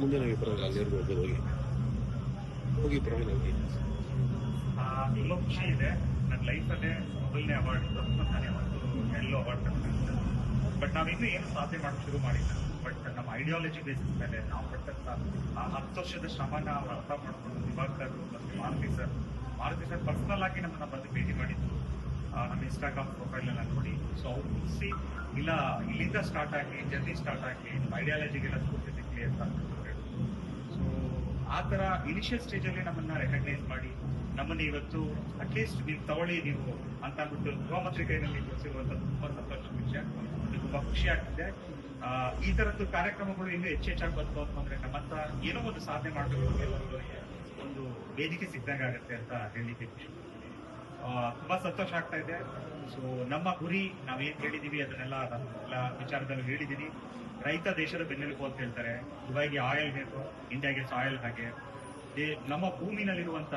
ಮುಂದೆ ನನಗೆ ಪರವಾಗಿಲ್ಲ, ಅಲ್ಲಿವರೆಗೂ ಹೋಗೋದು ಹೋಗಿ ಪರವಾಗಿಲ್ಲ ಹೋಗಿ. ತುಂಬ ಖುಷಿ ಇದೆ. ನನ್ನ ಲೈಫಲ್ಲೇ ಮೊದಲನೇ ಅವಾರ್ಡ್ ನಾನು ಯಾವತ್ತು ಎಲ್ಲೋ ಅವಾರ್ಡ್ ತಗೊಂಡಿದ್ದೆ. ಬಟ್ ನಾವಿನ್ನೂ ಏನು ಸಾಧನೆ ಮಾಡೋಕ್ಕೆ ಶುರು ಮಾಡಿಲ್ಲ. ಬಟ್ ನಮ್ಮ ಐಡಿಯಾಲಜಿ ಬೇಸಿಸ್ ಮೇಲೆ ನಾವು ಪಟ್ಟಂತ ಆ 10 ವರ್ಷದ ಶ್ರಮನ ಅವ್ರು ಅರ್ಥ ಮಾಡ್ಕೊಂಡು ದಿವಾಕರ್ ಮತ್ತು ಮಾರುತಿ ಸರ್ ಪರ್ಸನಲ್ ಆಗಿ ನಮ್ಮನ್ನ ಬಂದು ಭೇಟಿ ಮಾಡಿದ್ರು. ನಮ್ಮ ಇನ್ಸ್ಟಾಗ್ರಾಮ್ ಪ್ರೊಫೈಲ್ನೆಲ್ಲ ನೋಡಿ. ಸೊ ಅವ್ರು ಮುಗಿಸಿ ಇಲ್ಲ ಇಲ್ಲಿಂದ ಸ್ಟಾರ್ಟ್ ಆಗಿ ಜರ್ನಿ ಸ್ಟಾರ್ಟ್ ಆಗಿ ನಮ್ಮ ಐಡಿಯಾಲಜಿಗೆಲ್ಲ ಸ್ಫೂರ್ತಿ ಸಿಗಲಿ ಅಂತ ಹೇಳಿದ್ರು. ಸೊ ಆ ಥರ ಇನಿಷಿಯಲ್ ಸ್ಟೇಜಲ್ಲಿ ನಮ್ಮನ್ನ ರೆಕಗ್ನೈಸ್ ಮಾಡಿ ನಮ್ಮನ್ನು ಇವತ್ತು ಅಟ್ಲೀಸ್ಟ್ ನೀವು ತಗೊಳ್ಳಿ ನೀವು ಅಂತ ಅಂದ್ಬಿಟ್ಟು ಗೃಹಪತ್ರಿಕೆಯಲ್ಲಿ ತೋರಿಸಿರುವಂಥದ್ದು ತುಂಬ ಸಂತೋಷದ ವಿಷಯ. ತುಂಬಾ ಖುಷಿ ಆಗ್ತಿದೆ. ಈ ತರದ್ದು ಕಾರ್ಯಕ್ರಮಗಳು ಇನ್ನೂ ಹೆಚ್ಚೆಚ್ಚಾಗಿ ಬಂತು ಅಂತಂದ್ರೆ ನಮ್ಮಂತ ಏನೋ ಒಂದು ಸಾಧನೆ ಮಾಡಬೇಕು ಒಂದು ವೇದಿಕೆ ಸಿಗ್ದಂಗೆ ಆಗುತ್ತೆ ಅಂತ ಹೇಳಲಿಕ್ಕೆ ಖುಷಿ. ತುಂಬಾ ಸಂತೋಷ ಆಗ್ತಾ ಇದೆ. ಸೊ ನಮ್ಮ ಗುರಿ ನಾವೇನ್ ಹೇಳಿದೀವಿ ಅದನ್ನೆಲ್ಲ ಎಲ್ಲ ವಿಚಾರದಲ್ಲಿ ಹೇಳಿದೀನಿ. ರೈತ ದೇಶದ ಬೆನ್ನೆಲುಬು ಅಂತ ಹೇಳ್ತಾರೆ. ಇವಾಗ ಆಯಿಲ್ ಬೇಕು, ಇಂಡಿಯಾಗೆ ಆಯಿಲ್ ಹಾಗೆ ನಮ್ಮ ಭೂಮಿನಲ್ಲಿರುವಂತ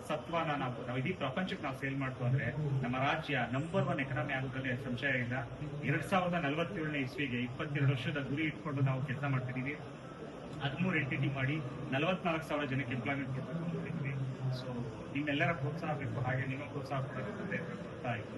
ಸತ್ವನ ನಾವು ಇಡೀ ಪ್ರಪಂಚಕ್ಕೆ ನಾವು ಸೇಲ್ ಮಾಡ್ತು ಅಂದ್ರೆ ನಮ್ಮ ರಾಜ್ಯ ನಂಬರ್ 1 ಎಕನಾಮಿ ಆಗೋದ್ರಲ್ಲಿ ಸಂಶಯ ಇಲ್ಲ. 2047ನೇ ಇಸ್ವಿಗೆ 22 ವರ್ಷದ ಗುರಿ ಇಟ್ಕೊಂಡು ನಾವು ಕೆಲಸ ಮಾಡ್ತಿದೀವಿ. 13 ಎಂಟಿಟಿ ಮಾಡಿ 44,000 ಜನಕ್ಕೆ ಎಂಪ್ಲಾಯ್ಮೆಂಟ್ ಕೊಡ್ಬೇಕು. ಸೊ ನಿಮ್ಮೆಲ್ಲರ ಪ್ರೋತ್ಸಾಹ ಬೇಕು, ಹಾಗೆ ನಿಮ್ಮ ಪ್ರೋತ್ಸಾಹ ಕೂಡ ಆಯ್ತು.